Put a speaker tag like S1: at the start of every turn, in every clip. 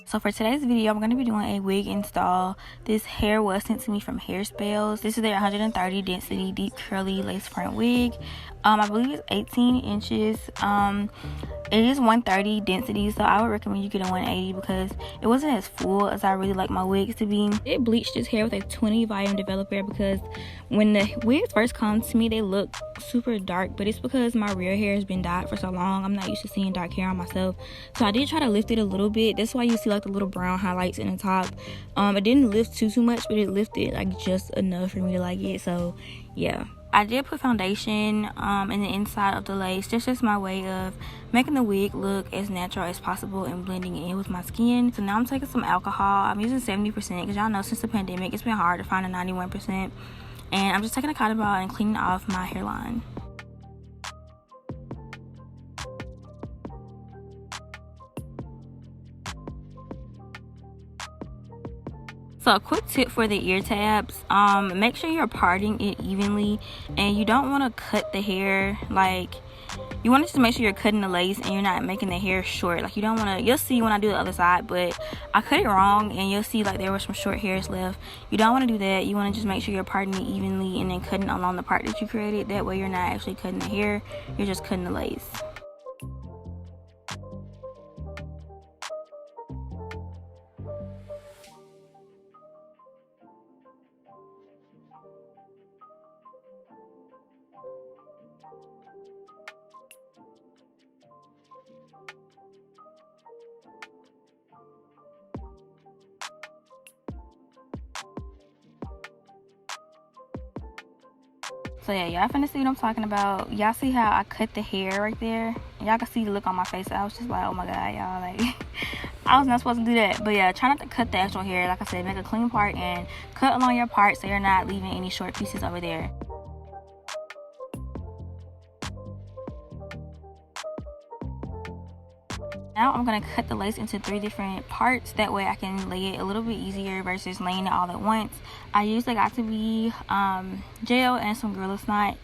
S1: So for today's video, I'm going to be doing a wig install. This hair was sent to me from HairSpells. This is their 130 density deep curly lace front wig. I believe it's 18 inches. It is 130 density, so I would recommend you get a 180 because it wasn't as full as I really like my wigs to be. It bleached this hair with a 20 volume developer because when the wigs first come to me, they look super dark, but it's because my real hair has been dyed for so long. I'm not used to seeing dark hair on myself, so I did try to lift it a little bit. That's why you see like the little brown highlights in the top. It didn't lift too much, but it lifted like just enough for me to like it. So yeah, I did put foundation in the inside of the lace. That's just my way of making the wig look as natural as possible and blending it in with my skin. So now I'm taking some alcohol. I'm using 70% because y'all know since the pandemic it's been hard to find a 91%. And I'm just taking a cotton ball and cleaning off my hairline. So a quick tip for the ear tabs, make sure you're parting it evenly, and you don't want to cut the hair. Like, you want to just make sure you're cutting the lace and you're not making the hair short. Like, you don't want to, you'll see when I do the other side, but I cut it wrong and you'll see like there were some short hairs left. You don't want to do that. You want to just make sure you're parting it evenly and then cutting along the part that you created. That way you're not actually cutting the hair, you're just cutting the lace. So yeah, y'all finna see what I'm talking about. Y'all see how I cut the hair right there? Y'all can see the look on my face. I was just like, oh my god, y'all, like I was not supposed to do that. But yeah, try not to cut the actual hair. Like I said, make a clean part and cut along your part so you're not leaving any short pieces over there. Now I'm going to cut the lace into 3 different parts. That way I can lay it a little bit easier versus laying it all at once. I used the Got To Be gel and some Gorilla Snot.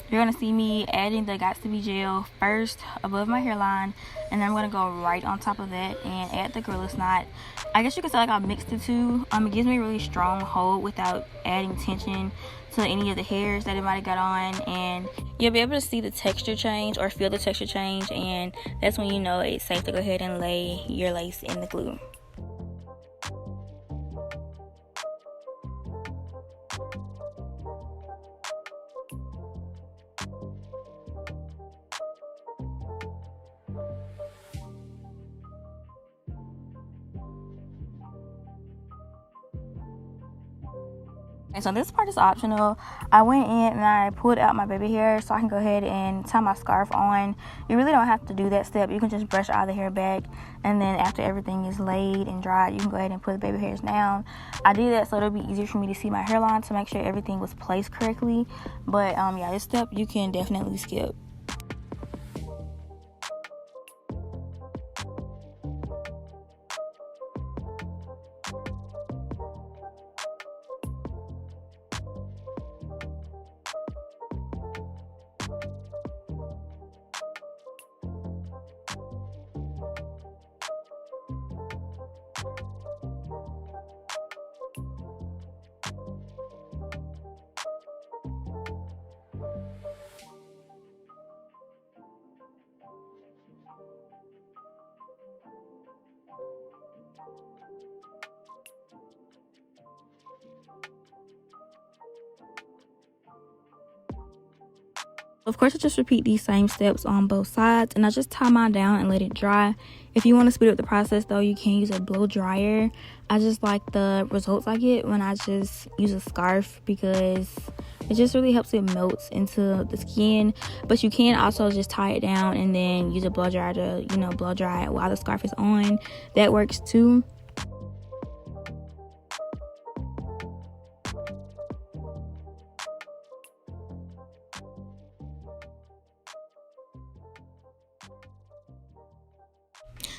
S1: You're going to see me adding the Got To Be gel first above my hairline, and then I'm going to go right on top of that and add the Gorilla Snot. I guess you could say like I mixed the two. It gives me a really strong hold without adding tension to any of the hairs that it might have got on, and you'll be able to see the texture change or feel the texture change, and that's when you know it's safe to go ahead and lay your lace in the glue. And so this part is optional. I went in and I pulled out my baby hair so I can go ahead and tie my scarf on. You really don't have to do that step. You can just brush all the hair back, and then after everything is laid and dried, you can go ahead and put the baby hairs down. I did that so it'll be easier for me to see my hairline to make sure everything was placed correctly. But yeah, this step you can definitely skip. Of course, I just repeat these same steps on both sides, and I just tie mine down and let it dry. If you want to speed up the process though, you can use a blow dryer. I just like the results I get when I just use a scarf because it just really helps it melts into the skin. But you can also just tie it down and then use a blow dryer to, you know, blow dry it while the scarf is on. That works too.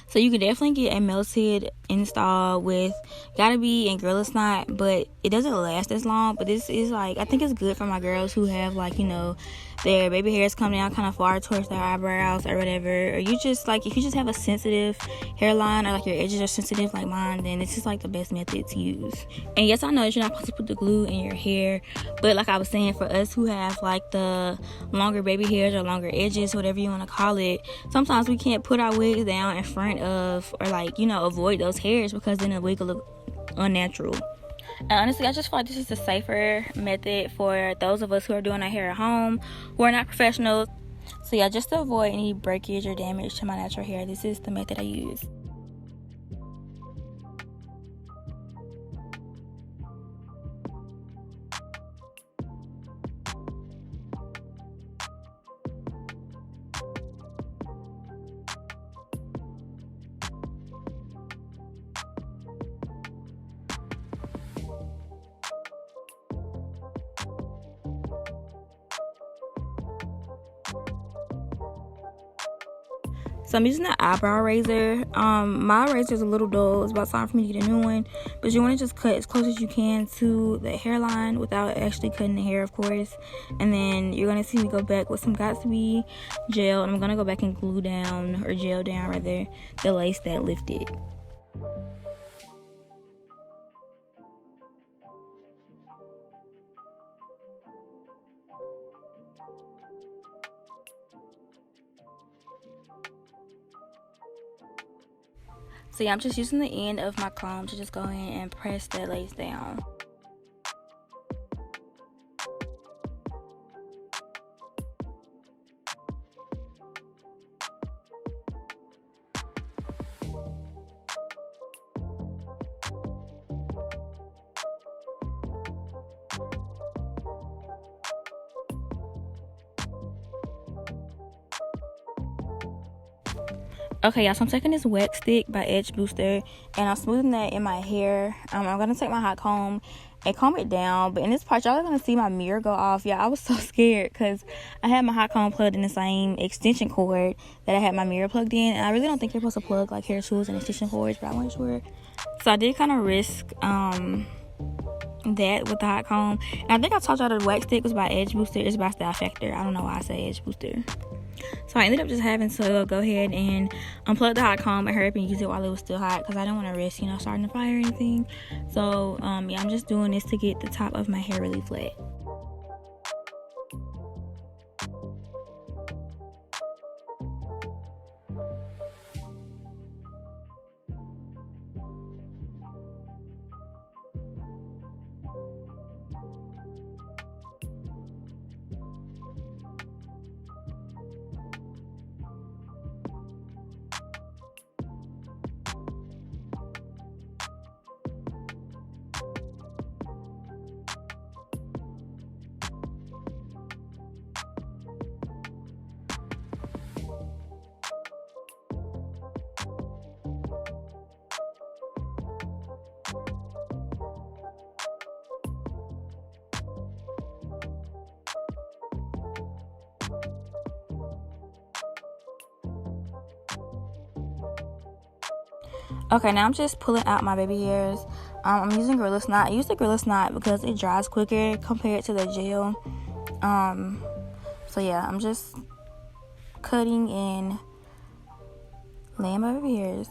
S1: So you can definitely get a melted Install with, gotta be in Girl It's Not, but it doesn't last as long. But this is like, I think it's good for my girls who have like, you know, their baby hairs come down kind of far towards their eyebrows or whatever, or you just like, if you just have a sensitive hairline or like your edges are sensitive like mine, then this is like the best method to use. And yes, I know that you're not supposed to put the glue in your hair, but like I was saying, for us who have like the longer baby hairs or longer edges, whatever you want to call it, sometimes we can't put our wigs down in front of, or like, you know, avoid those hairs, because then the wig will look unnatural. And honestly, I just feel like this is a safer method for those of us who are doing our hair at home, who are not professionals. So yeah, just to avoid any breakage or damage to my natural hair, this is the method I use. So I'm using the eyebrow razor. My razor is a little dull. It's about time for me to get a new one. But you want to just cut as close as you can to the hairline without actually cutting the hair, of course. And then you're going to see me go back with some Got2b gel. And I'm going to go back and glue down, or gel down rather, the lace that lifted. So yeah, I'm just using the end of my comb to just go in and press that lace down. Okay, y'all, so I'm taking this wax stick by Edge Booster and I'm smoothing that in my hair. I'm gonna take my hot comb and comb it down, but in this part y'all are gonna see my mirror go off. Yeah, I was so scared because I had my hot comb plugged in the same extension cord that I had my mirror plugged in, and I really don't think you're supposed to plug like hair tools and extension cords, but I wasn't sure, so I did kind of risk that with the hot comb. And I think I told y'all the wax stick was by Edge Booster. It's by Style Factor. I don't know why I say Edge Booster. So I ended up just having to go ahead and unplug the hot comb and hurry up and use it while it was still hot, because I didn't want to risk, you know, starting a fire or anything. So yeah, I'm just doing this to get the top of my hair really flat. Okay, now I'm just pulling out my baby hairs. I'm using Gorilla Snot. I use the Gorilla Snot because it dries quicker compared to the gel. So yeah, I'm just cutting and laying my baby hairs.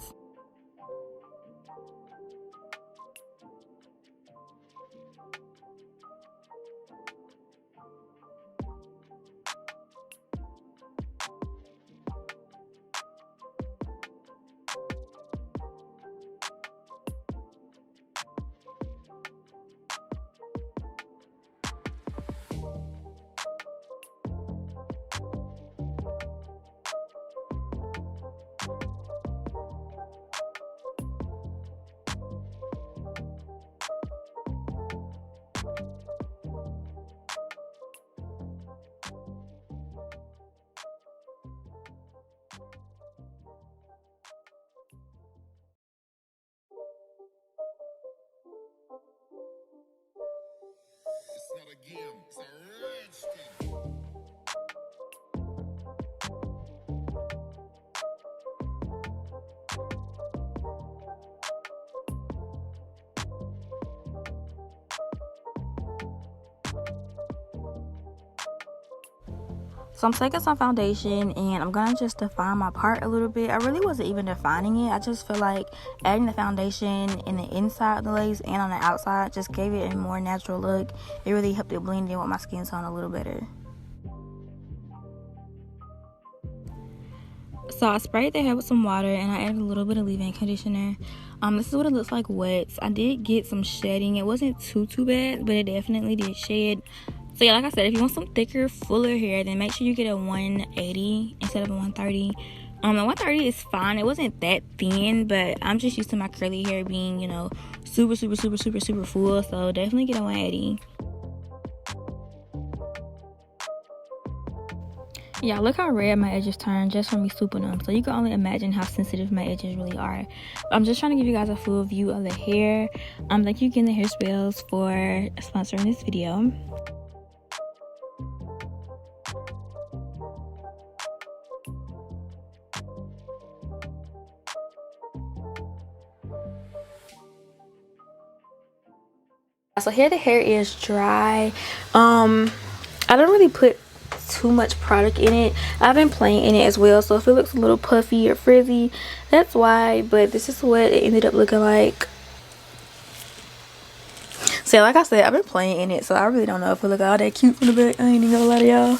S2: It's not a game, it's a rich thing.
S1: So I'm taking some foundation and I'm gonna just define my part a little bit. I really wasn't even defining it. I just feel like adding the foundation in the inside of the lace and on the outside just gave it a more natural look. It really helped it blend in with my skin tone a little better. So I sprayed the hair with some water and I added a little bit of leave-in conditioner. This is what it looks like wet. I did get some shedding. It wasn't too bad, but it definitely did shed. So yeah, like I said, if you want some thicker, fuller hair, then make sure you get a 180 instead of a 130. The 130 is fine. It wasn't that thin, but I'm just used to my curly hair being, you know, super full. So definitely get a 180. Yeah, look how red my edges turn just from me swooping them. So you can only imagine how sensitive my edges really are. I'm just trying to give you guys a full view of the hair. Thank you again to HairSpells for sponsoring this video. So here the hair is dry. I don't really put too much product in it. I've been playing in it as well, so if it looks a little puffy or frizzy, that's why. But this is what it ended up looking like. So like I said, I've been playing in it, so I really don't know if it look all that cute from the back. I ain't even gonna lie to y'all.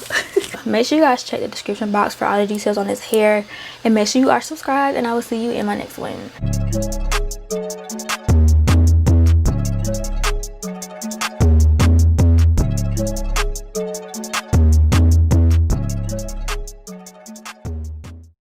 S1: Make sure you guys check the description box for all the details on this hair, and make sure you are subscribed, and I will see you in my next one.